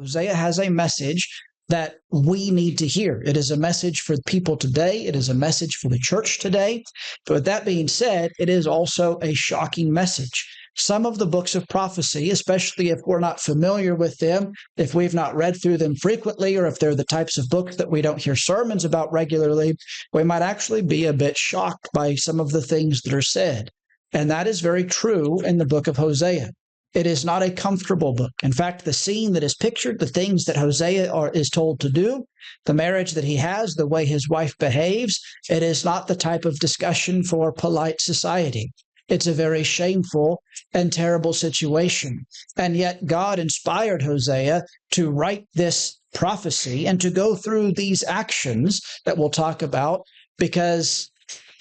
Hosea has a message that we need to hear. It is a message for people today. It is a message for the church today. But with that being said, it is also a shocking message. Some of the books of prophecy, especially if we're not familiar with them, if we've not read through them frequently, or if they're the types of books that we don't hear sermons about regularly, we might actually be a bit shocked by some of the things that are said. And that is very true in the book of Hosea. It is not a comfortable book. In fact, the scene that is pictured, the things that Hosea is told to do, the marriage that he has, the way his wife behaves, it is not the type of discussion for polite society. It's a very shameful and terrible situation. And yet God inspired Hosea to write this prophecy and to go through these actions that we'll talk about, because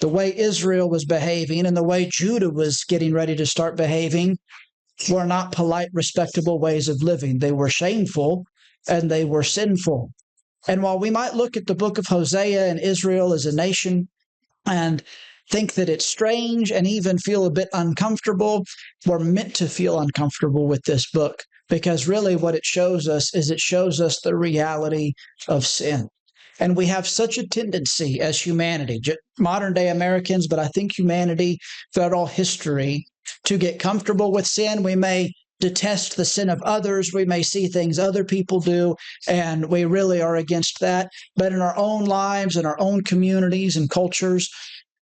the way Israel was behaving and the way Judah was getting ready to start behaving were not polite, respectable ways of living. They were shameful and they were sinful. And while we might look at the book of Hosea and Israel as a nation and think that it's strange and even feel a bit uncomfortable, we're meant to feel uncomfortable with this book, because really what it shows us is it shows us the reality of sin. And we have such a tendency as humanity, modern day Americans, but I think humanity throughout all history, to get comfortable with sin. We may detest the sin of others. We may see things other people do, and we really are against that. But in our own lives, in our own communities and cultures,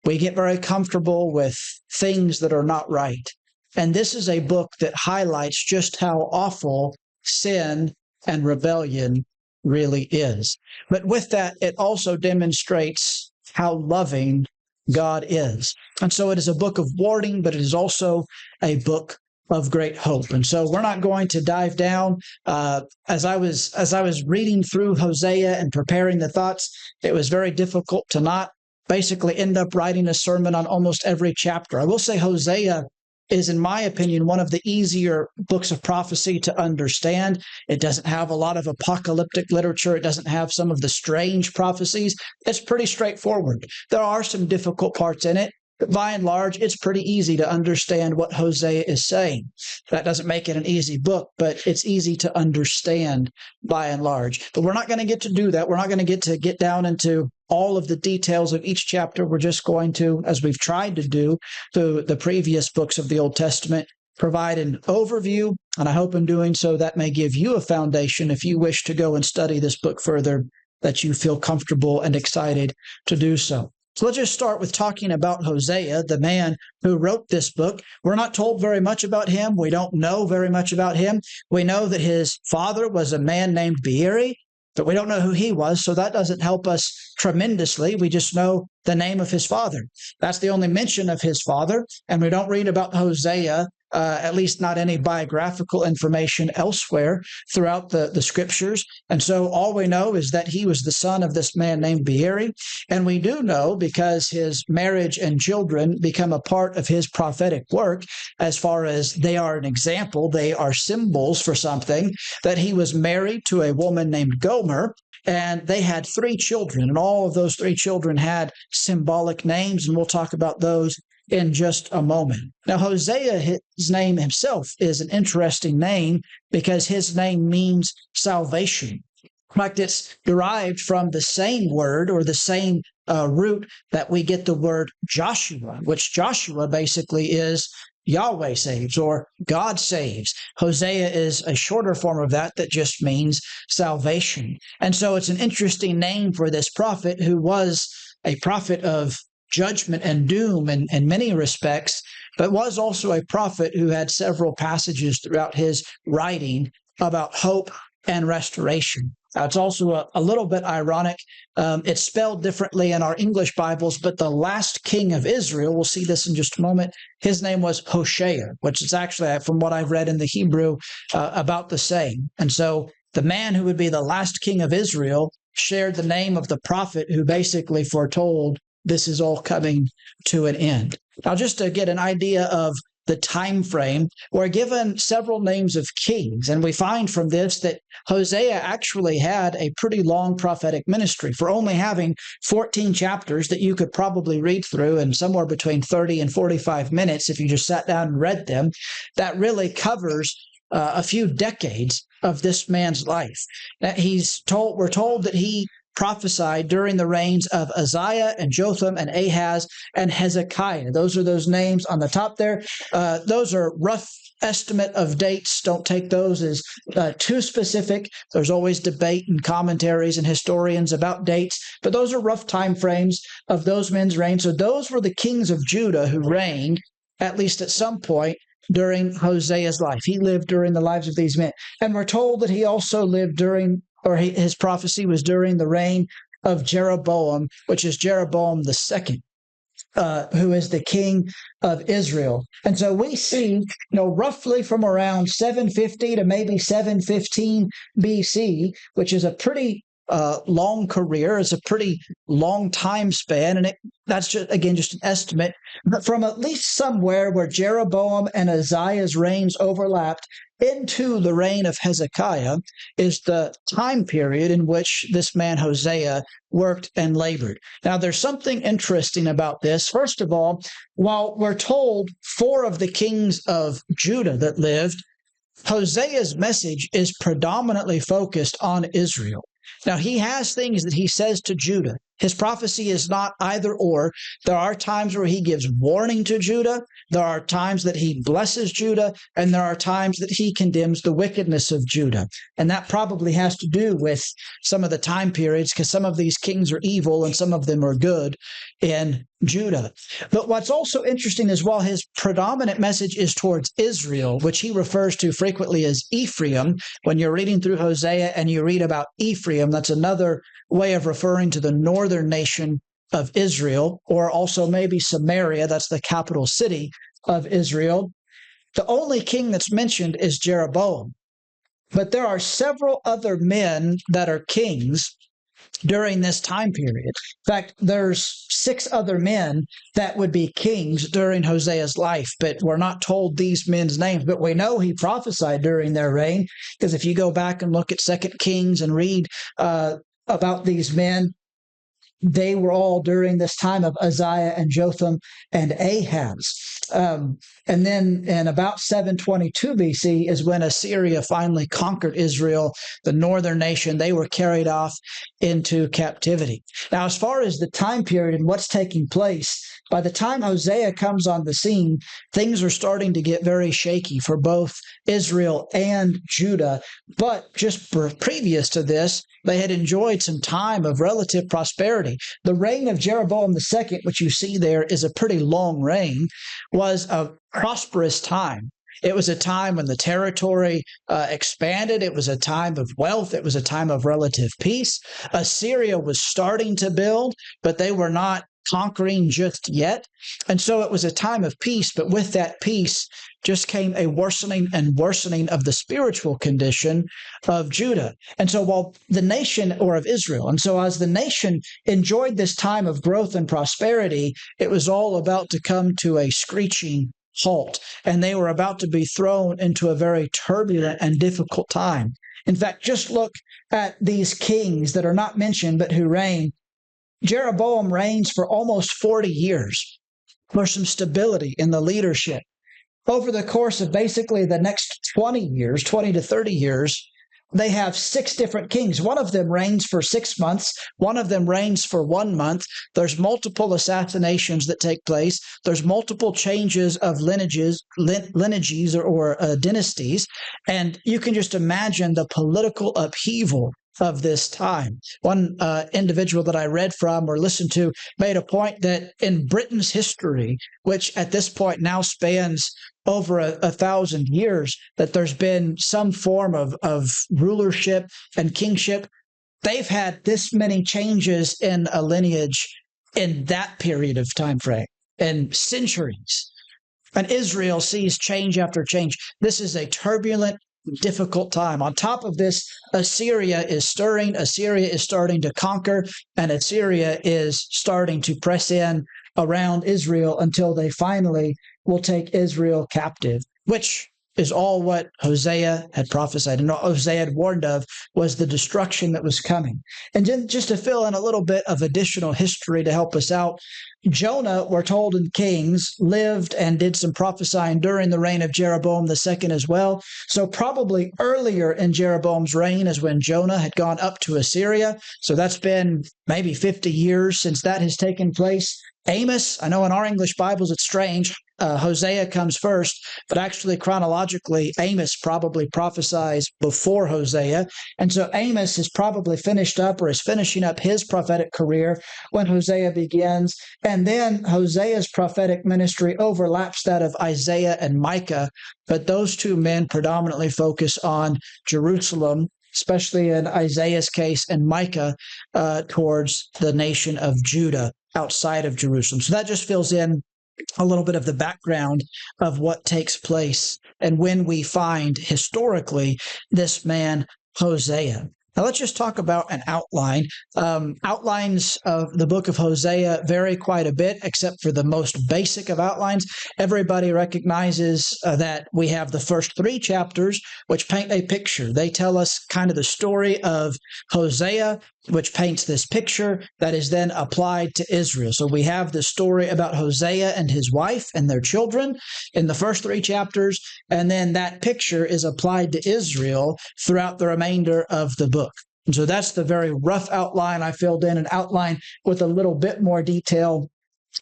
we get very comfortable with things that are not right. And this is a book that highlights just how awful sin and rebellion really is. But with that, it also demonstrates how loving God is. And so it is a book of warning, but it is also a book of great hope. And so we're not going to dive down. As I was reading through Hosea and preparing the thoughts, it was very difficult to not basically end up writing a sermon on almost every chapter. I will say Hosea is, in my opinion, one of the easier books of prophecy to understand. It doesn't have a lot of apocalyptic literature. It doesn't have some of the strange prophecies. It's pretty straightforward. There are some difficult parts in it, but by and large, it's pretty easy to understand what Hosea is saying. That doesn't make it an easy book, but it's easy to understand by and large. But we're not going to get to do that. We're not going to get down into all of the details of each chapter. We're just going to, as we've tried to do through the previous books of the Old Testament, provide an overview, and I hope in doing so that may give you a foundation if you wish to go and study this book further, that you feel comfortable and excited to do so. So let's just start with talking about Hosea, the man who wrote this book. We're not told very much about him. We don't know very much about him. We know that his father was a man named Beeri, but we don't know who he was, so that doesn't help us tremendously. We just know the name of his father. That's the only mention of his father, and we don't read about Hosea, at least not any biographical information elsewhere throughout the scriptures. And so all we know is that he was the son of this man named Beeri, and we do know because his marriage and children become a part of his prophetic work, as far as they are an example, they are symbols for something, that he was married to a woman named Gomer, and they had 3 children, and all of those 3 children had symbolic names, and we'll talk about those in just a moment. Now, Hosea, his name himself is an interesting name because his name means salvation. In fact, it's derived from the same word or the same root that we get the word Joshua, which Joshua basically is Yahweh saves or God saves. Hosea is a shorter form of that just means salvation. And so it's an interesting name for this prophet who was a prophet of judgment and doom in many respects, but was also a prophet who had several passages throughout his writing about hope and restoration. It's also a little bit ironic. It's spelled differently in our English Bibles, but the last king of Israel, we'll see this in just a moment, his name was Hosea, which is actually, from what I've read in the Hebrew, about the same. And so the man who would be the last king of Israel shared the name of the prophet who basically foretold this is all coming to an end. Now, just to get an idea of the time frame, we're given several names of kings, and we find from this that Hosea actually had a pretty long prophetic ministry. For only having 14 chapters that you could probably read through in somewhere between 30 and 45 minutes if you just sat down and read them, that really covers a few decades of this man's life. Now, we're told that he prophesied during the reigns of Uzziah and Jotham and Ahaz and Hezekiah. Those are those names on the top there. Those are rough estimate of dates. Don't take those as too specific. There's always debate and commentaries and historians about dates, but those are rough time frames of those men's reigns. So those were the kings of Judah who reigned, at least at some point, during Hosea's life. He lived during the lives of these men. And we're told that he also lived during, or his prophecy was during the reign of Jeroboam, which is Jeroboam the second, who is the king of Israel. And so we see, roughly from around 750 to maybe 715 BC, which is a pretty long career, is a pretty long time span, and that's just an estimate, but from at least somewhere where Jeroboam and Uzziah's reigns overlapped into the reign of Hezekiah is the time period in which this man Hosea worked and labored. Now, there's something interesting about this. First of all, while we're told 4 of the kings of Judah that lived, Hosea's message is predominantly focused on Israel. Now, he has things that he says to Judah. His prophecy is not either or. There are times where he gives warning to Judah. There are times that he blesses Judah. And there are times that he condemns the wickedness of Judah. And that probably has to do with some of the time periods, because some of these kings are evil and some of them are good in Judah. But what's also interesting is while his predominant message is towards Israel, which he refers to frequently as Ephraim, when you're reading through Hosea and you read about Ephraim, that's another way of referring to the northern nation of Israel, or also maybe Samaria, that's the capital city of Israel. The only king that's mentioned is Jeroboam. But there are several other men that are kings during this time period. In fact, there's 6 other men that would be kings during Hosea's life, but we're not told these men's names, but we know he prophesied during their reign, because if you go back and look at 2 Kings and read about these men, they were all during this time of Uzziah and Jotham and Ahaz. And then in about 722 BC is when Assyria finally conquered Israel, the northern nation. They were carried off into captivity. Now, as far as the time period and what's taking place, by the time Hosea comes on the scene, things are starting to get very shaky for both Israel and Judah. But just previous to this, they had enjoyed some time of relative prosperity. The reign of Jeroboam II, which you see there is a pretty long reign, was a prosperous time. It was a time when the territory expanded. It was a time of wealth. It was a time of relative peace. Assyria was starting to build, but they were not conquering just yet. And so it was a time of peace, but with that peace just came a worsening and worsening of the spiritual condition of Judah. And so while the nation, or of Israel, and so as the nation enjoyed this time of growth and prosperity, it was all about to come to a screeching halt, and they were about to be thrown into a very turbulent and difficult time. In fact, just look at these kings that are not mentioned, but who reign. Jeroboam reigns for almost 40 years. There's some stability in the leadership. Over the course of basically the next 20 to 30 years, they have 6 different kings. One of them reigns for 6 months. One of them reigns for 1 month. There's multiple assassinations that take place. There's multiple changes of lineages or dynasties. And you can just imagine the political upheaval of this time. One individual that I read from or listened to made a point that in Britain's history, which at this point now spans over 1,000 years, that there's been some form of rulership and kingship. They've had this many changes in a lineage in that period of time frame, in centuries. And Israel sees change after change. This is a turbulent, difficult time. On top of this, Assyria is stirring. Assyria is starting to conquer, and Assyria is starting to press in around Israel until they finally will take Israel captive, which is all what Hosea had prophesied and what Hosea had warned of was the destruction that was coming. And then just to fill in a little bit of additional history to help us out, Jonah, we're told in Kings, lived and did some prophesying during the reign of Jeroboam II as well. So probably earlier in Jeroboam's reign is when Jonah had gone up to Assyria. So that's been maybe 50 years since that has taken place. Amos, I know in our English Bibles it's strange. Hosea comes first, but actually chronologically, Amos probably prophesies before Hosea. And so Amos is probably finished up or is finishing up his prophetic career when Hosea begins. And then Hosea's prophetic ministry overlaps that of Isaiah and Micah. But those two men predominantly focus on Jerusalem, especially in Isaiah's case, and Micah towards the nation of Judah outside of Jerusalem. So that just fills in a little bit of the background of what takes place and when we find historically this man Hosea. Now let's just talk about an outline. Outlines of the book of Hosea vary quite a bit, except for the most basic of outlines. Everybody recognizes that we have the first 3 chapters, which paint a picture. They tell us kind of the story of Hosea, which paints this picture that is then applied to Israel. So we have the story about Hosea and his wife and their children in the first 3 chapters, and then that picture is applied to Israel throughout the remainder of the book. And so that's the very rough outline. I filled in an outline with a little bit more detail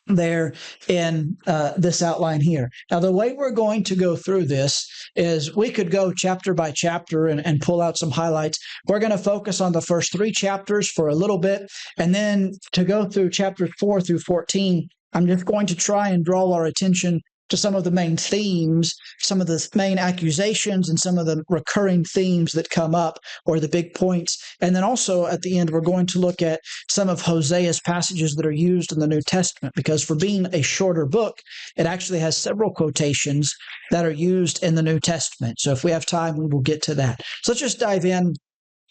there in this outline here. Now, the way we're going to go through this is we could go chapter by chapter and pull out some highlights. We're going to focus on the first 3 chapters for a little bit, and then to go through chapters 4 through 14, I'm just going to try and draw our attention to some of the main themes, some of the main accusations, and some of the recurring themes that come up, or the big points. And then also at the end, we're going to look at some of Hosea's passages that are used in the New Testament, because for being a shorter book, it actually has several quotations that are used in the New Testament. So if we have time, we will get to that. So let's just dive in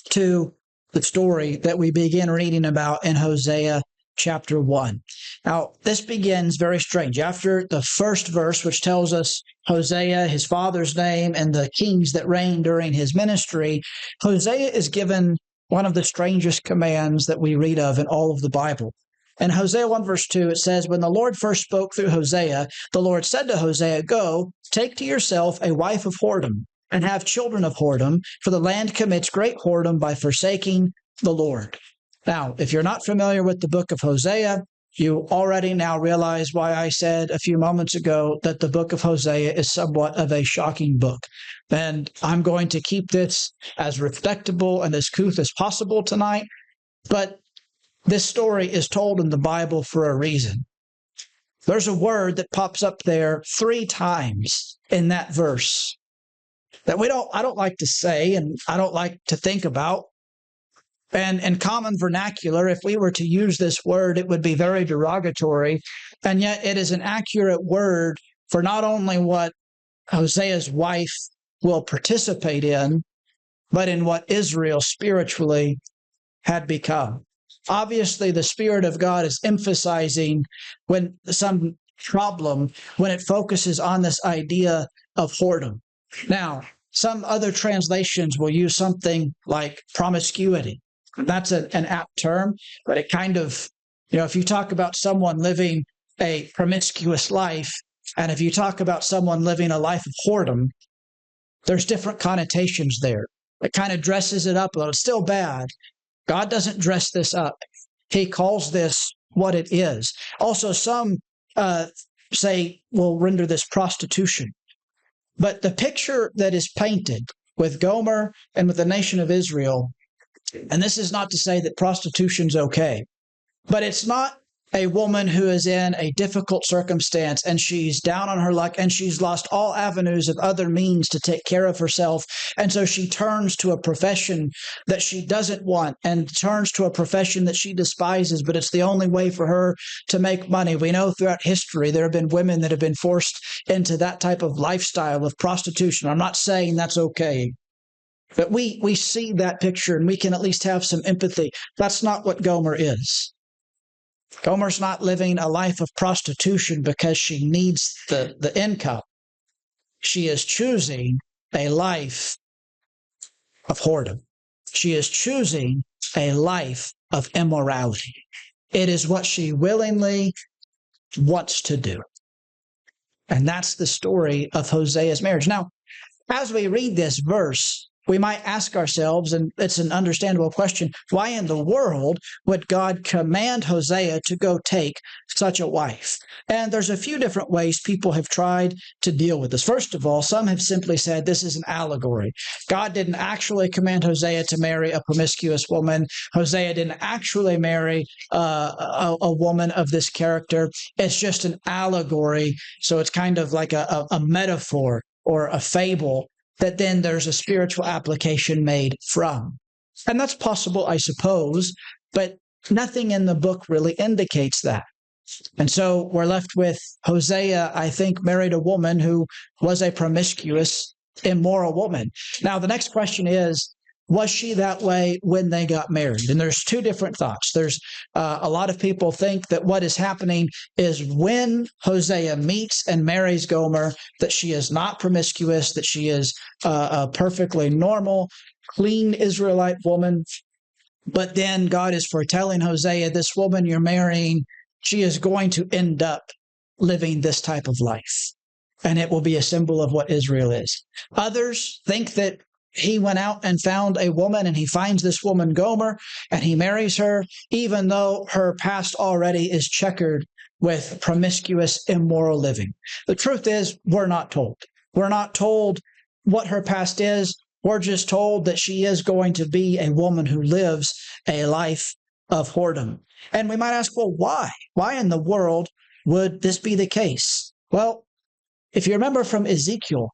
to the story that we begin reading about in Hosea chapter 1. Now, this begins very strange. After the first verse, which tells us Hosea, his father's name, and the kings that reigned during his ministry, Hosea is given one of the strangest commands that we read of in all of the Bible. In Hosea 1 verse 2, it says, "When the Lord first spoke through Hosea, the Lord said to Hosea, 'Go, take to yourself a wife of whoredom, and have children of whoredom, for the land commits great whoredom by forsaking the Lord.'" Now, if you're not familiar with the book of Hosea, you already now realize why I said a few moments ago that the book of Hosea is somewhat of a shocking book. And I'm going to keep this as respectable and as couth as possible tonight, but this story is told in the Bible for a reason. There's a word that pops up there 3 times in that verse that I don't like to say and I don't like to think about. And in common vernacular, if we were to use this word, it would be very derogatory. And yet it is an accurate word for not only what Hosea's wife will participate in, but in what Israel spiritually had become. Obviously, the Spirit of God is emphasizing when some problem, when it focuses on this idea of whoredom. Now, some other translations will use something like promiscuity. That's an apt term, but it kind of, if you talk about someone living a promiscuous life, and if you talk about someone living a life of whoredom, there's different connotations there. It kind of dresses it up a little. It's still bad. God doesn't dress this up. He calls this what it is. Also, some will render this prostitution. But the picture that is painted with Gomer and with the nation of Israel, and this is not to say that prostitution's okay, but it's not a woman who is in a difficult circumstance and she's down on her luck and she's lost all avenues of other means to take care of herself. And so she turns to a profession that she doesn't want and turns to a profession that she despises, but it's the only way for her to make money. We know throughout history there have been women that have been forced into that type of lifestyle of prostitution. I'm not saying that's okay, but we see that picture and we can at least have some empathy. That's not what Gomer is. Gomer's not living a life of prostitution because she needs the income. She is choosing a life of whoredom. She is choosing a life of immorality. It is what she willingly wants to do. And that's the story of Hosea's marriage. Now, as we read this verse, we might ask ourselves, and it's an understandable question, why in the world would God command Hosea to go take such a wife? And there's a few different ways people have tried to deal with this. First of all, some have simply said this is an allegory. God didn't actually command Hosea to marry a promiscuous woman. Hosea didn't actually marry a woman of this character. It's just an allegory. So it's kind of like a metaphor or a fable that then there's a spiritual application made from. And that's possible, I suppose, but nothing in the book really indicates that. And so we're left with Hosea, I think, married a woman who was a promiscuous, immoral woman. Now, the next question is, was she that way when they got married? And there's two different thoughts. There's a lot of people think that what is happening is when Hosea meets and marries Gomer, that she is not promiscuous, that she is a perfectly normal, clean Israelite woman. But then God is foretelling Hosea, this woman you're marrying, she is going to end up living this type of life. And it will be a symbol of what Israel is. Others think that he went out and found a woman, and he finds this woman Gomer, and he marries her, even though her past already is checkered with promiscuous, immoral living. The truth is, we're not told. We're not told what her past is. We're just told that she is going to be a woman who lives a life of whoredom. And we might ask, well, why? Why in the world would this be the case? Well, if you remember from Ezekiel,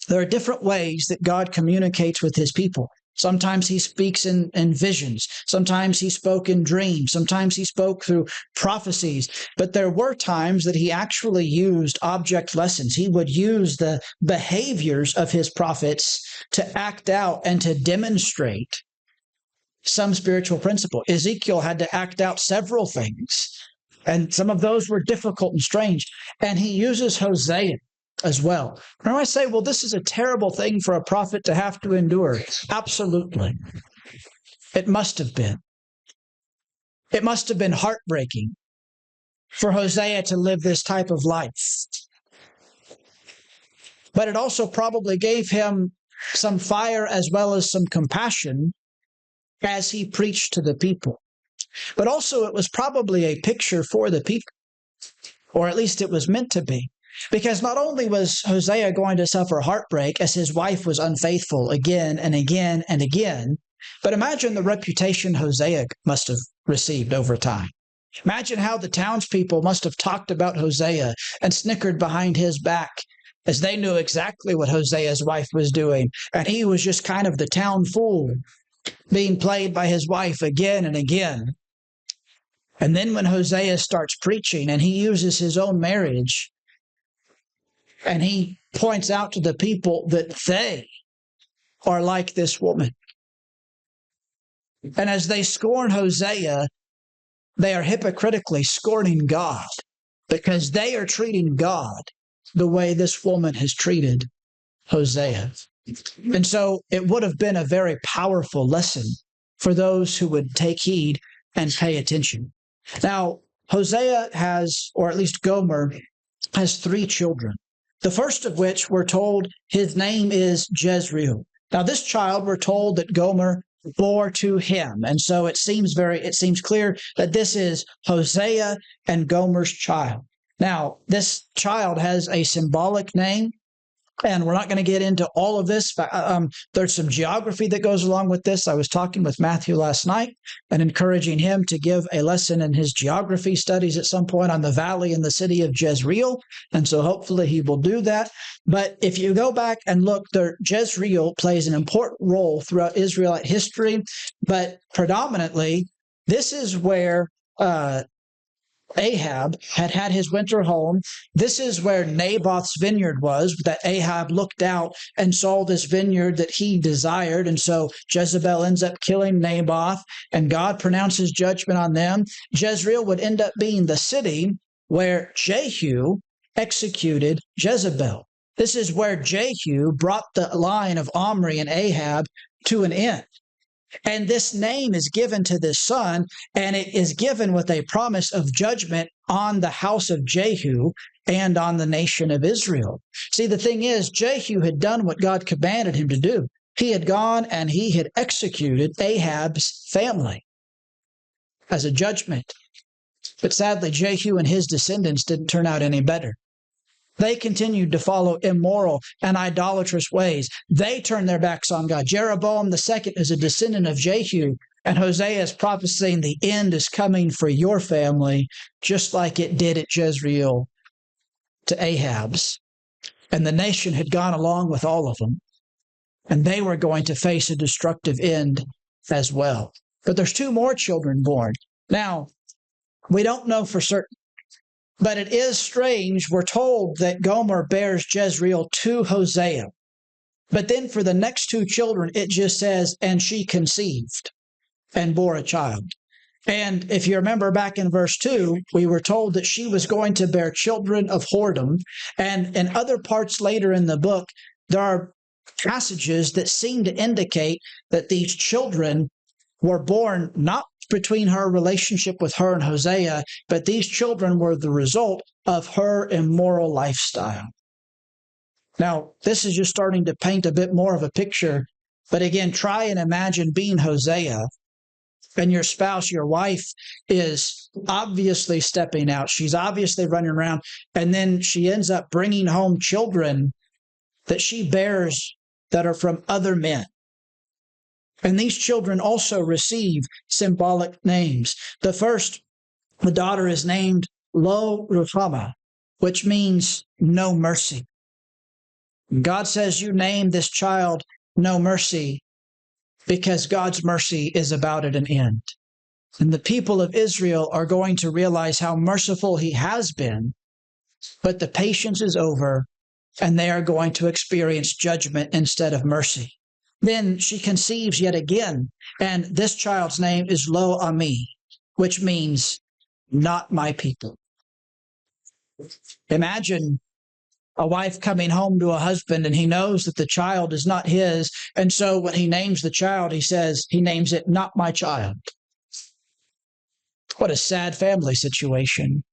there are different ways that God communicates with his people. Sometimes he speaks in visions. Sometimes he spoke in dreams. Sometimes he spoke through prophecies. But there were times that he actually used object lessons. He would use the behaviors of his prophets to act out and to demonstrate some spiritual principle. Ezekiel had to act out several things, and some of those were difficult and strange. And he uses Hosea as well. And I say, well, this is a terrible thing for a prophet to have to endure. Absolutely. It must have been. It must have been heartbreaking for Hosea to live this type of life. But it also probably gave him some fire as well as some compassion as he preached to the people. But also it was probably a picture for the people, or at least it was meant to be. Because not only was Hosea going to suffer heartbreak as his wife was unfaithful again and again and again, but imagine the reputation Hosea must have received over time. Imagine how the townspeople must have talked about Hosea and snickered behind his back, as they knew exactly what Hosea's wife was doing, and he was just kind of the town fool being played by his wife again and again. And then when Hosea starts preaching and he uses his own marriage, and he points out to the people that they are like this woman. And as they scorn Hosea, they are hypocritically scorning God, because they are treating God the way this woman has treated Hosea. And so it would have been a very powerful lesson for those who would take heed and pay attention. Now, Hosea has, or at least Gomer, has 3 children. The first of which we're told his name is Jezreel. Now, this child, we're told that Gomer bore to him. And so it seems clear that this is Hosea and Gomer's child. Now, this child has a symbolic name, and we're not going to get into all of this. There's some geography that goes along with this. I was talking with Matthew last night and encouraging him to give a lesson in his geography studies at some point on the valley and the city of Jezreel. And so hopefully he will do that. But if you go back and look, Jezreel plays an important role throughout Israelite history. But predominantly, this is where Ahab had his winter home. This is where Naboth's vineyard was, that Ahab looked out and saw this vineyard that he desired. And so Jezebel ends up killing Naboth, and God pronounces judgment on them. Jezreel would end up being the city where Jehu executed Jezebel. This is where Jehu brought the line of Omri and Ahab to an end. And this name is given to this son, and it is given with a promise of judgment on the house of Jehu and on the nation of Israel. See, the thing is, Jehu had done what God commanded him to do. He had gone and he had executed Ahab's family as a judgment. But sadly, Jehu and his descendants didn't turn out any better. They continued to follow immoral and idolatrous ways. They turned their backs on God. Jeroboam II is a descendant of Jehu, and Hosea is prophesying the end is coming for your family, just like it did at Jezreel to Ahab's. And the nation had gone along with all of them, and they were going to face a destructive end as well. But there's 2 more children born. Now, we don't know for certain, but it is strange. We're told that Gomer bears Jezreel to Hosea. But then for the next 2 children, it just says, and she conceived and bore a child. And if you remember back in verse 2, we were told that she was going to bear children of whoredom. And in other parts later in the book, there are passages that seem to indicate that these children were born not between her relationship with her and Hosea, but these children were the result of her immoral lifestyle. Now, this is just starting to paint a bit more of a picture, but again, try and imagine being Hosea, and your spouse, your wife, is obviously stepping out. She's obviously running around, and then she ends up bringing home children that she bears that are from other men. And these children also receive symbolic names. The first, the daughter is named Lo Ruhamah, which means no mercy. God says you name this child no mercy because God's mercy is about at an end. And the people of Israel are going to realize how merciful he has been, but the patience is over, and they are going to experience judgment instead of mercy. Then she conceives yet again, and this child's name is Lo Ami, which means not my people. Imagine a wife coming home to a husband, and he knows that the child is not his, and so when he names the child, he names it not my child. What a sad family situation.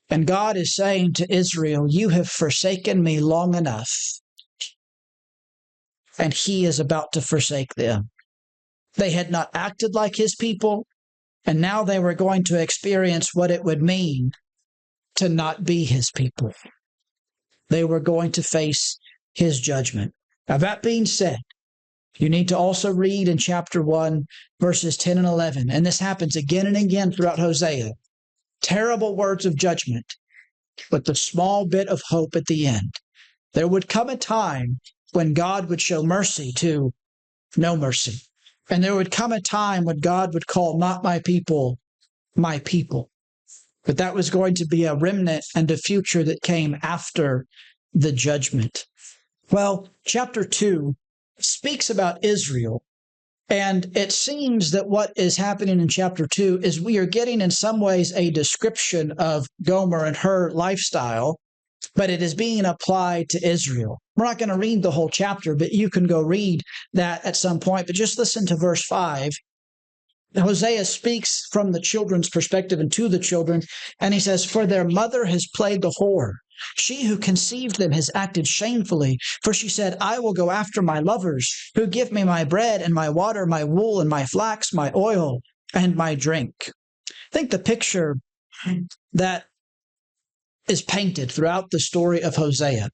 And God is saying to Israel, you have forsaken me long enough. And he is about to forsake them. They had not acted like his people, and now they were going to experience what it would mean to not be his people. They were going to face his judgment. Now, that being said, you need to also read in chapter 1, verses 10 and 11. And this happens again and again throughout Hosea. Terrible words of judgment, but the small bit of hope at the end. There would come a time when God would show mercy to no mercy. And there would come a time when God would call not my people, my people. But that was going to be a remnant and a future that came after the judgment. Well, chapter 2 speaks about Israel. And it seems that what is happening in chapter 2 is we are getting in some ways a description of Gomer and her lifestyle, but it is being applied to Israel. We're not going to read the whole chapter, but you can go read that at some point. But just listen to verse 5. Hosea speaks from the children's perspective and to the children, and he says, for their mother has played the whore. She who conceived them has acted shamefully, for she said, I will go after my lovers, who give me my bread and my water, my wool and my flax, my oil and my drink. I think the picture that is painted throughout the story of Hosea,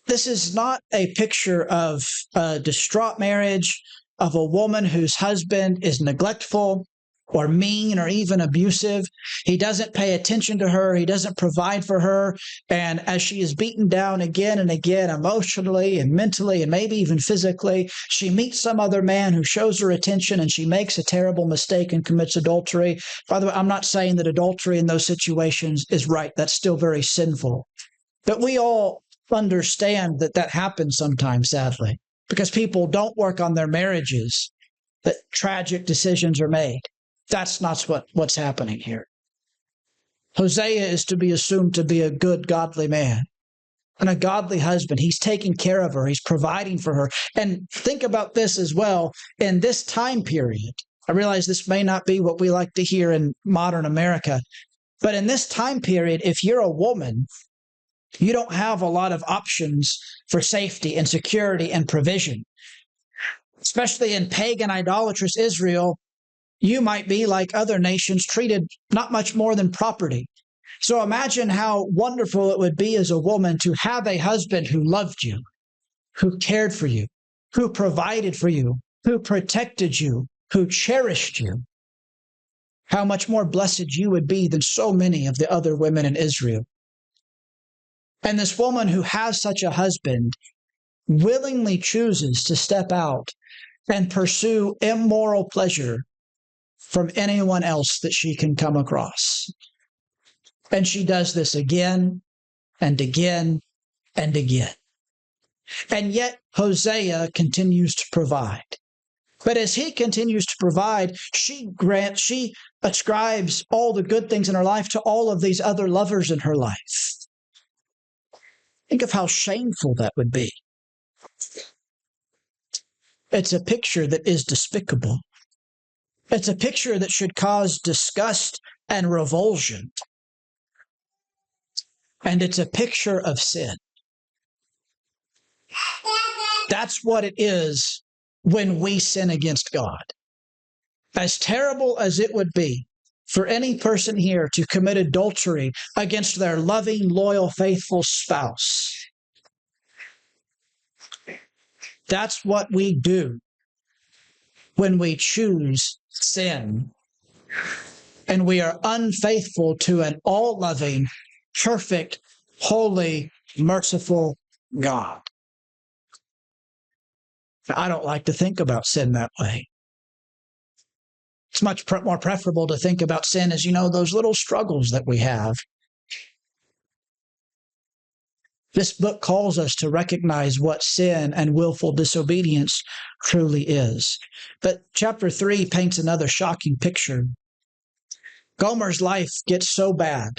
this is not a picture of a distraught marriage, of a woman whose husband is neglectful or mean or even abusive. He doesn't pay attention to her. He doesn't provide for her. And as she is beaten down again and again, emotionally and mentally and maybe even physically, she meets some other man who shows her attention, and she makes a terrible mistake and commits adultery. By the way, I'm not saying that adultery in those situations is right. That's still very sinful. But we all understand that that happens sometimes, sadly, because people don't work on their marriages, that tragic decisions are made. That's not what's happening here. Hosea is to be assumed to be a good, godly man. and a godly husband. He's taking care of her. He's providing for her. And think about this as well. In this time period, I realize this may not be what we like to hear in modern America, but in this time period, if you're a woman, you don't have a lot of options for safety and security and provision. Especially in pagan, idolatrous Israel, you might be, like other nations, treated not much more than property. So imagine how wonderful it would be as a woman to have a husband who loved you, who cared for you, who provided for you, who protected you, who cherished you. How much more blessed you would be than so many of the other women in Israel. And this woman who has such a husband willingly chooses to step out and pursue immoral pleasure from anyone else that she can come across. And she does this again and again and again. And yet Hosea continues to provide. But as he continues to provide, she ascribes all the good things in her life to all of these other lovers in her life. Think of how shameful that would be. It's a picture that is despicable. It's a picture that should cause disgust and revulsion. And it's a picture of sin. That's what it is when we sin against God. As terrible as it would be for any person here to commit adultery against their loving, loyal, faithful spouse, that's what we do when we choose sin. And we are unfaithful to an all-loving, perfect, holy, merciful God. I don't like to think about sin that way. It's much more preferable to think about sin as, those little struggles that we have. This book calls us to recognize what sin and willful disobedience truly is. But chapter 3 paints another shocking picture. Gomer's life gets so bad,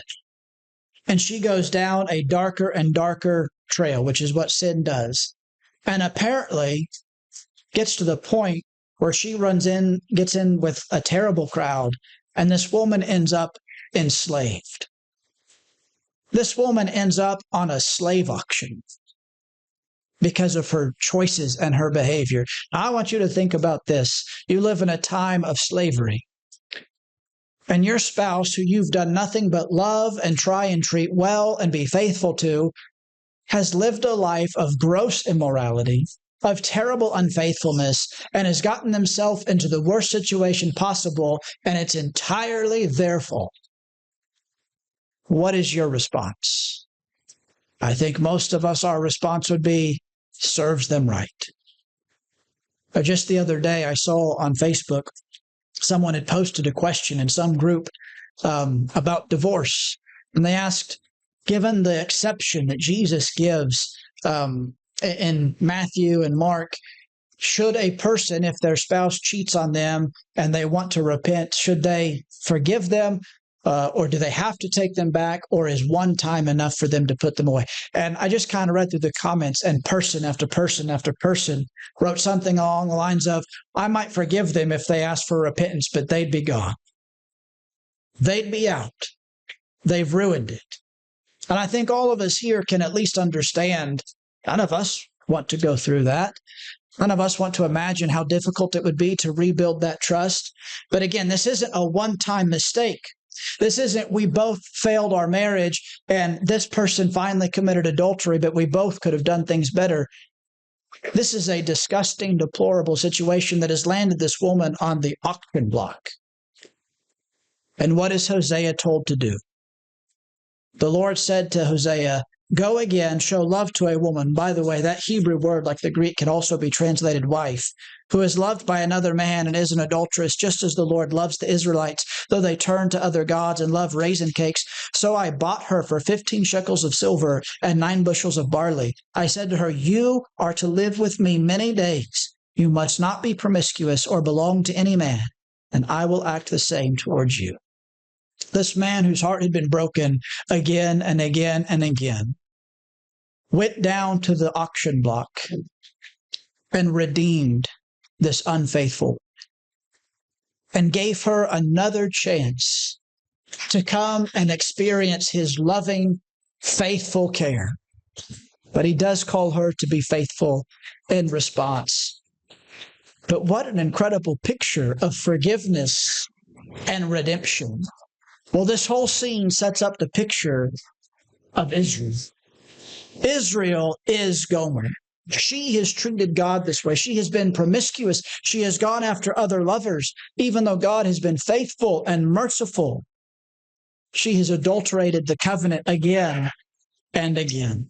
and she goes down a darker and darker trail, which is what sin does. And apparently gets to the point where she gets in with a terrible crowd, and this woman ends up enslaved. This woman ends up on a slave auction because of her choices and her behavior. Now, I want you to think about this. You live in a time of slavery, and your spouse, who you've done nothing but love and try and treat well and be faithful to, has lived a life of gross immorality, of terrible unfaithfulness, and has gotten themselves into the worst situation possible, and it's entirely their fault. What is your response? I think most of us, our response would be, serves them right. Just the other day, I saw on Facebook, someone had posted a question in some group about divorce. And they asked, given the exception that Jesus gives in Matthew and Mark, should a person, if their spouse cheats on them and they want to repent, should they forgive them? Or do they have to take them back, or is one time enough for them to put them away? And I just kind of read through the comments, and person after person after person wrote something along the lines of, I might forgive them if they ask for repentance, but they'd be gone. They'd be out. They've ruined it. And I think all of us here can at least understand, none of us want to go through that. None of us want to imagine how difficult it would be to rebuild that trust. But again, this isn't a one-time mistake. This isn't we both failed our marriage and this person finally committed adultery, but we both could have done things better. This is a disgusting, deplorable situation that has landed this woman on the auction block. And what is Hosea told to do? The Lord said to Hosea, go again, show love to a woman. By the way, that Hebrew word, like the Greek, can also be translated wife, who is loved by another man and is an adulteress, just as the Lord loves the Israelites, though they turn to other gods and love raisin cakes. So I bought her for 15 shekels of silver and 9 bushels of barley. I said to her, you are to live with me many days. You must not be promiscuous or belong to any man, and I will act the same towards you. This man whose heart had been broken again and again and again went down to the auction block and redeemed this unfaithful and gave her another chance to come and experience his loving, faithful care. But he does call her to be faithful in response. But what an incredible picture of forgiveness and redemption. Well, this whole scene sets up the picture of Israel. Israel is Gomer. She has treated God this way. She has been promiscuous. She has gone after other lovers, even though God has been faithful and merciful. She has adulterated the covenant again and again.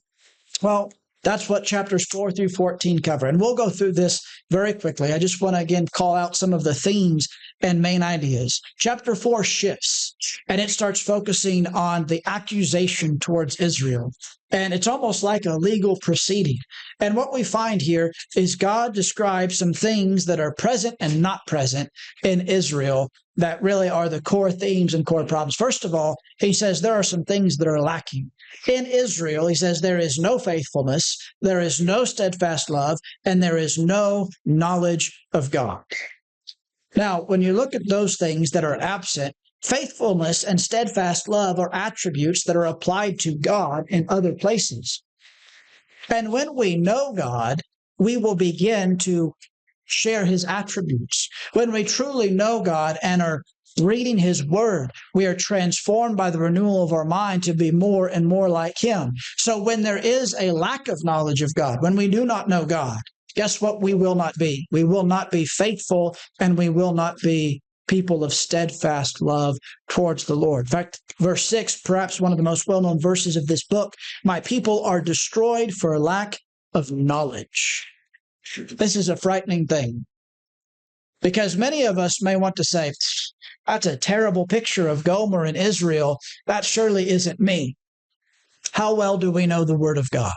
Well, that's what chapters 4 through 14 cover. And we'll go through this very quickly. I just want to again call out some of the themes and main ideas. Chapter 4 shifts, and it starts focusing on the accusation towards Israel. And it's almost like a legal proceeding. And what we find here is God describes some things that are present and not present in Israel that really are the core themes and core problems. First of all, he says there are some things that are lacking. In Israel, he says there is no faithfulness, there is no steadfast love, and there is no knowledge of God. Now, when you look at those things that are absent, faithfulness and steadfast love are attributes that are applied to God in other places. And when we know God, we will begin to share his attributes. When we truly know God and are reading his word, we are transformed by the renewal of our mind to be more and more like him. So when there is a lack of knowledge of God, when we do not know God, guess what we will not be? We will not be faithful, and we will not be people of steadfast love towards the Lord. In fact, verse 6, perhaps one of the most well-known verses of this book, my people are destroyed for lack of knowledge. This is a frightening thing, because many of us may want to say, that's a terrible picture of Gomer and Israel. That surely isn't me. How well do we know the Word of God?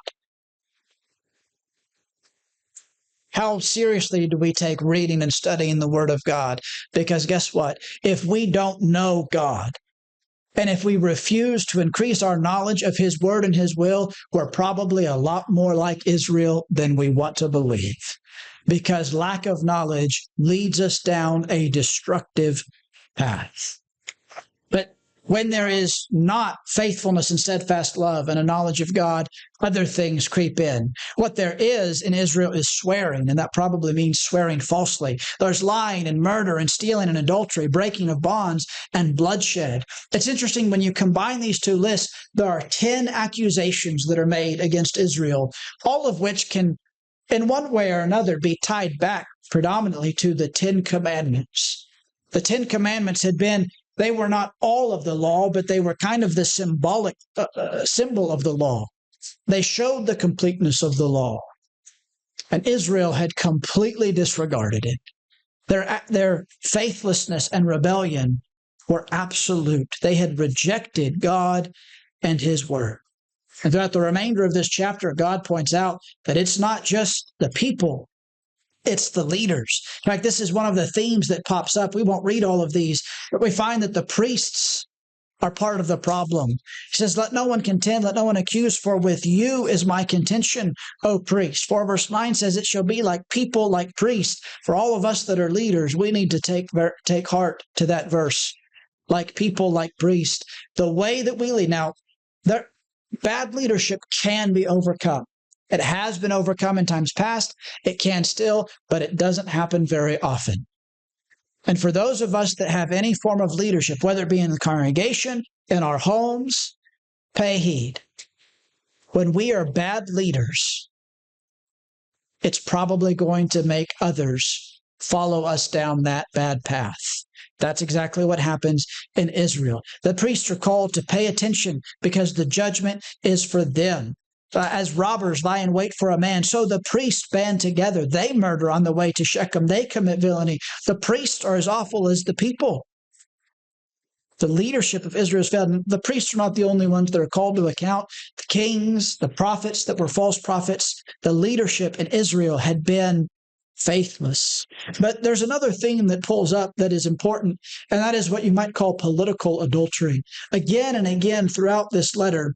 How seriously do we take reading and studying the Word of God? Because guess what? If we don't know God, and if we refuse to increase our knowledge of his word and his will, we're probably a lot more like Israel than we want to believe. Because lack of knowledge leads us down a destructive path. But when there is not faithfulness and steadfast love and a knowledge of God, other things creep in. What there is in Israel is swearing, and that probably means swearing falsely. There's lying and murder and stealing and adultery, breaking of bonds and bloodshed. It's interesting when you combine these two lists, there are 10 accusations that are made against Israel, all of which can, in one way or another, be tied back predominantly to the 10 Commandments. The 10 Commandments had been, they were not all of the law, but they were kind of the symbol of the law. They showed the completeness of the law. And Israel had completely disregarded it. Their faithlessness and rebellion were absolute. They had rejected God and his word. And throughout the remainder of this chapter, God points out that it's not just the people, it's the leaders. In fact, this is one of the themes that pops up. We won't read all of these, but we find that the priests are part of the problem. He says, let no one contend, let no one accuse, for with you is my contention, O priest. For verse 9 says, it shall be like people, like priests. For all of us that are leaders, we need to take heart to that verse. Like people, like priests. The way that we lead. Now, bad leadership can be overcome. It has been overcome in times past. It can still, but it doesn't happen very often. And for those of us that have any form of leadership, whether it be in the congregation, in our homes, pay heed. When we are bad leaders, it's probably going to make others follow us down that bad path. That's exactly what happens in Israel. The priests are called to pay attention because the judgment is for them. As robbers lie in wait for a man, so the priests band together. They murder on the way to Shechem. They commit villainy. The priests are as awful as the people. The leadership of Israel has failed. The priests are not the only ones that are called to account. The kings, the prophets that were false prophets, the leadership in Israel had been faithless. But there's another theme that pulls up that is important, and that is what you might call political adultery. Again and again throughout this letter,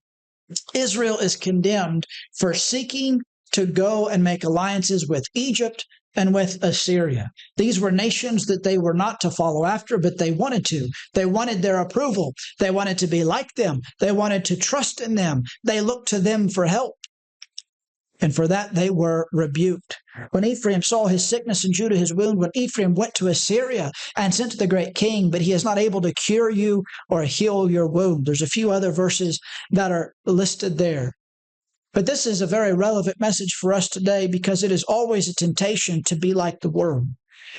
Israel is condemned for seeking to go and make alliances with Egypt and with Assyria. These were nations that they were not to follow after, but they wanted to. They wanted their approval. They wanted to be like them. They wanted to trust in them. They looked to them for help. And for that they were rebuked. When Ephraim saw his sickness and Judah his wound, when Ephraim went to Assyria and sent to the great king, but he is not able to cure you or heal your wound. There's a few other verses that are listed there. But this is a very relevant message for us today because it is always a temptation to be like the world.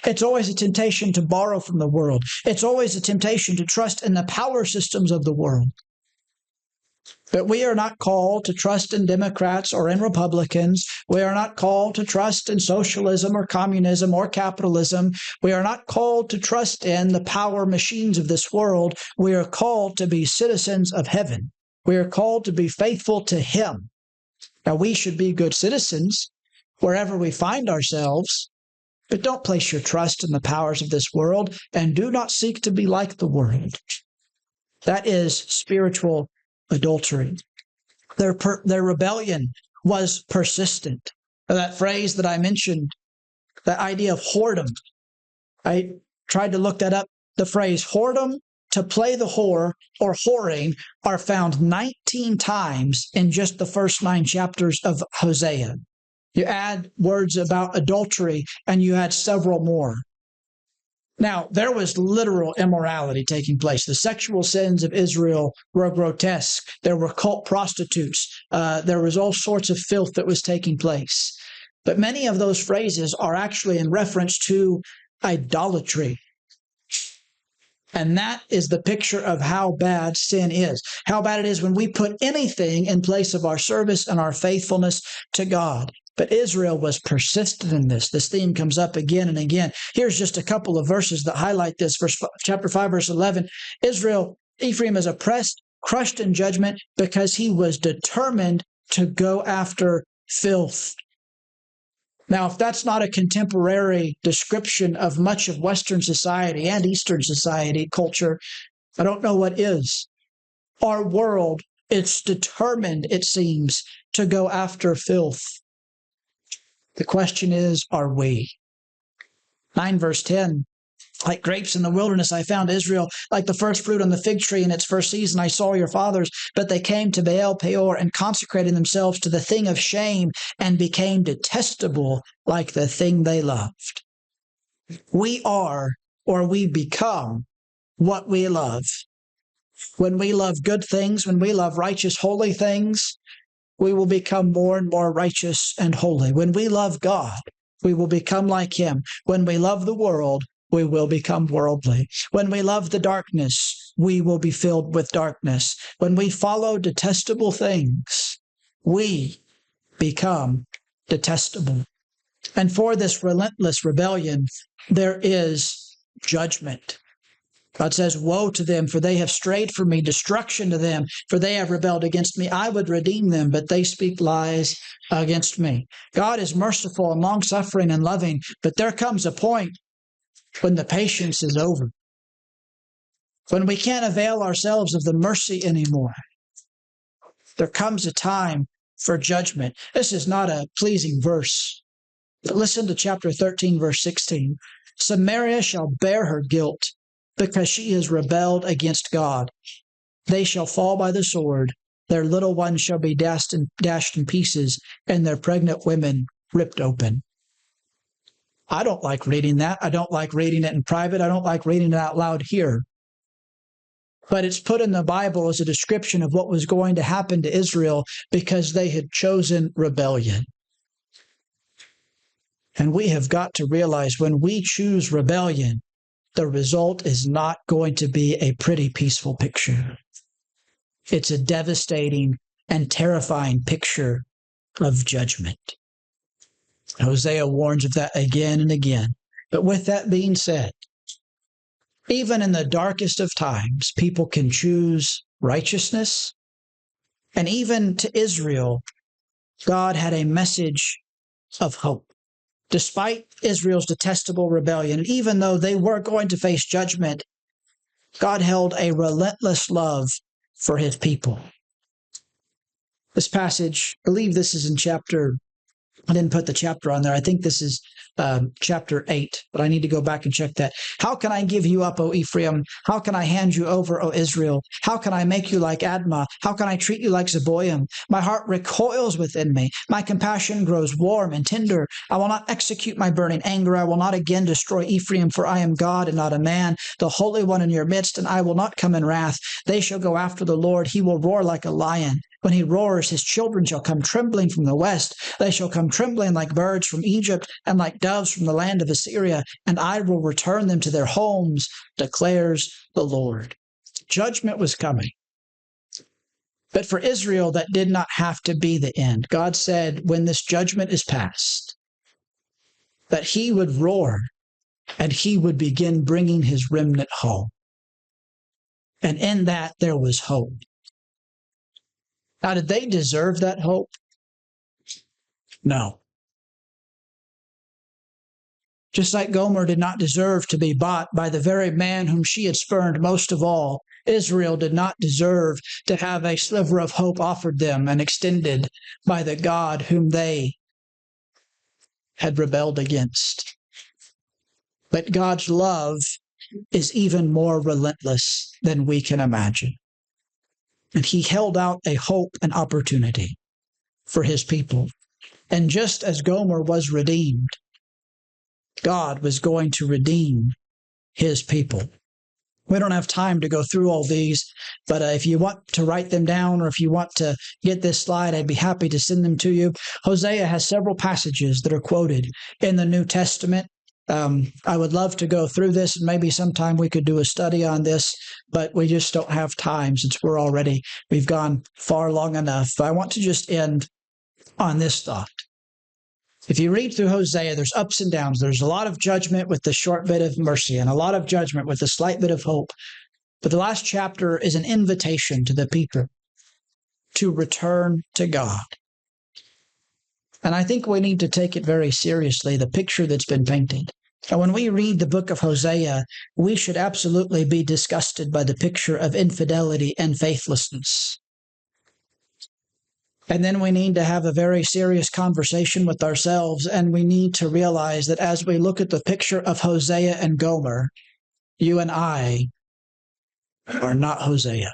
It's always a temptation to borrow from the world. It's always a temptation to trust in the power systems of the world. But we are not called to trust in Democrats or in Republicans. We are not called to trust in socialism or communism or capitalism. We are not called to trust in the power machines of this world. We are called to be citizens of heaven. We are called to be faithful to Him. Now, we should be good citizens wherever we find ourselves, but don't place your trust in the powers of this world, and do not seek to be like the world. That is spiritual adultery. Their rebellion was persistent. That phrase that I mentioned, that idea of whoredom, I tried to look that up. The phrase whoredom, to play the whore, or whoring, are found 19 times in just the first 9 chapters of Hosea. You add words about adultery, and you add several more. Now, there was literal immorality taking place. The sexual sins of Israel were grotesque. There were cult prostitutes. There was all sorts of filth that was taking place. But many of those phrases are actually in reference to idolatry. And that is the picture of how bad sin is. How bad it is when we put anything in place of our service and our faithfulness to God. But Israel was persistent in this. This theme comes up again and again. Here's just a couple of verses that highlight this. Chapter 5, verse 11. Ephraim is oppressed, crushed in judgment, because he was determined to go after filth. Now, if that's not a contemporary description of much of Western society and Eastern society culture, I don't know what is. Our world, it's determined, it seems, to go after filth. The question is, are we? 9 verse 10, like grapes in the wilderness, I found Israel, like the first fruit on the fig tree in its first season. I saw your fathers, but they came to Baal Peor and consecrated themselves to the thing of shame and became detestable like the thing they loved. We are, or we become, what we love. When we love good things, when we love righteous, holy things, we will become more and more righteous and holy. When we love God, we will become like Him. When we love the world, we will become worldly. When we love the darkness, we will be filled with darkness. When we follow detestable things, we become detestable. And for this relentless rebellion, there is judgment. God says, woe to them, for they have strayed from me, destruction to them, for they have rebelled against me. I would redeem them, but they speak lies against me. God is merciful and long-suffering and loving, but there comes a point when the patience is over, when we can't avail ourselves of the mercy anymore. There comes a time for judgment. This is not a pleasing verse, but listen to chapter 13, verse 16. Samaria shall bear her guilt, because she has rebelled against God. They shall fall by the sword. Their little ones shall be dashed in pieces, and their pregnant women ripped open. I don't like reading that. I don't like reading it in private. I don't like reading it out loud here. But it's put in the Bible as a description of what was going to happen to Israel because they had chosen rebellion. And we have got to realize when we choose rebellion, the result is not going to be a pretty peaceful picture. It's a devastating and terrifying picture of judgment. Hosea warns of that again and again. But with that being said, even in the darkest of times, people can choose righteousness. And even to Israel, God had a message of hope. Despite Israel's detestable rebellion, and even though they were going to face judgment, God held a relentless love for His people. This passage, I believe this is in chapter, I didn't put the chapter on there. I think this is chapter 8, but I need to go back and check that. How can I give you up, O Ephraim? How can I hand you over, O Israel? How can I make you like Admah? How can I treat you like Zeboim? My heart recoils within me. My compassion grows warm and tender. I will not execute my burning anger. I will not again destroy Ephraim, for I am God and not a man, the Holy One in your midst, and I will not come in wrath. They shall go after the Lord. He will roar like a lion. When he roars, his children shall come trembling from the west. They shall come trembling like birds from Egypt and like doves from the land of Assyria, and I will return them to their homes, declares the Lord. Judgment was coming. But for Israel, that did not have to be the end. God said, when this judgment is passed, that he would roar and he would begin bringing his remnant home. And in that, there was hope. Now, did they deserve that hope? No. Just like Gomer did not deserve to be bought by the very man whom she had spurned most of all, Israel did not deserve to have a sliver of hope offered them and extended by the God whom they had rebelled against. But God's love is even more relentless than we can imagine. And he held out a hope and opportunity for his people. And just as Gomer was redeemed, God was going to redeem his people. We don't have time to go through all these, but if you want to write them down or if you want to get this slide, I'd be happy to send them to you. Hosea has several passages that are quoted in the New Testament. I would love to go through this, and maybe sometime we could do a study on this, but we just don't have time since we've gone far long enough. I want to just end on this thought. If you read through Hosea, there's ups and downs. There's a lot of judgment with the short bit of mercy and a lot of judgment with a slight bit of hope. But the last chapter is an invitation to the people to return to God. And I think we need to take it very seriously, the picture that's been painted. And when we read the book of Hosea, we should absolutely be disgusted by the picture of infidelity and faithlessness. And then we need to have a very serious conversation with ourselves, and we need to realize that as we look at the picture of Hosea and Gomer, you and I are not Hosea.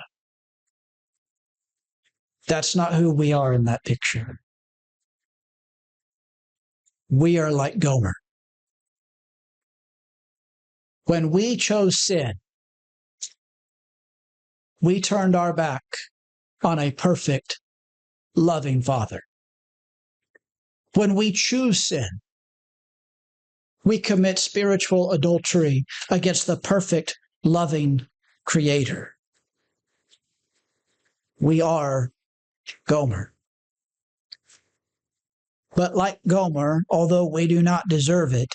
That's not who we are in that picture. We are like Gomer. When we chose sin, we turned our back on a perfect, loving Father. When we choose sin, we commit spiritual adultery against the perfect, loving Creator. We are Gomer. But like Gomer, although we do not deserve it,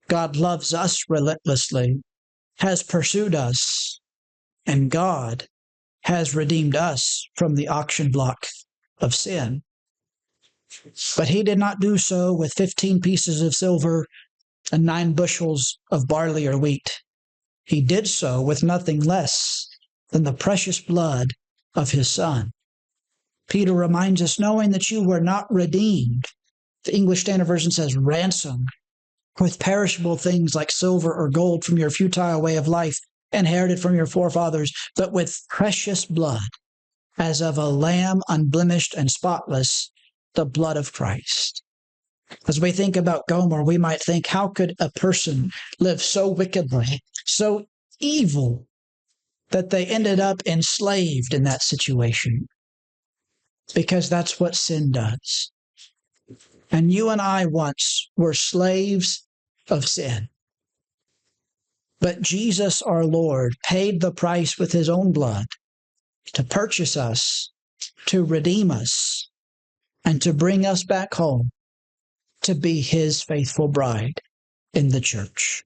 God loves us relentlessly, has pursued us, and God has redeemed us from the auction block of sin. But he did not do so with 15 pieces of silver and 9 bushels of barley or wheat. He did so with nothing less than the precious blood of his Son. Peter reminds us, knowing that you were not redeemed, the English Standard Version says ransomed, with perishable things like silver or gold from your futile way of life, inherited from your forefathers, but with precious blood, as of a lamb unblemished and spotless, the blood of Christ. As we think about Gomer, we might think, how could a person live so wickedly, so evil, that they ended up enslaved in that situation? Because that's what sin does. And you and I once were slaves of sin. But Jesus, our Lord, paid the price with his own blood to purchase us, to redeem us, and to bring us back home to be his faithful bride in the church.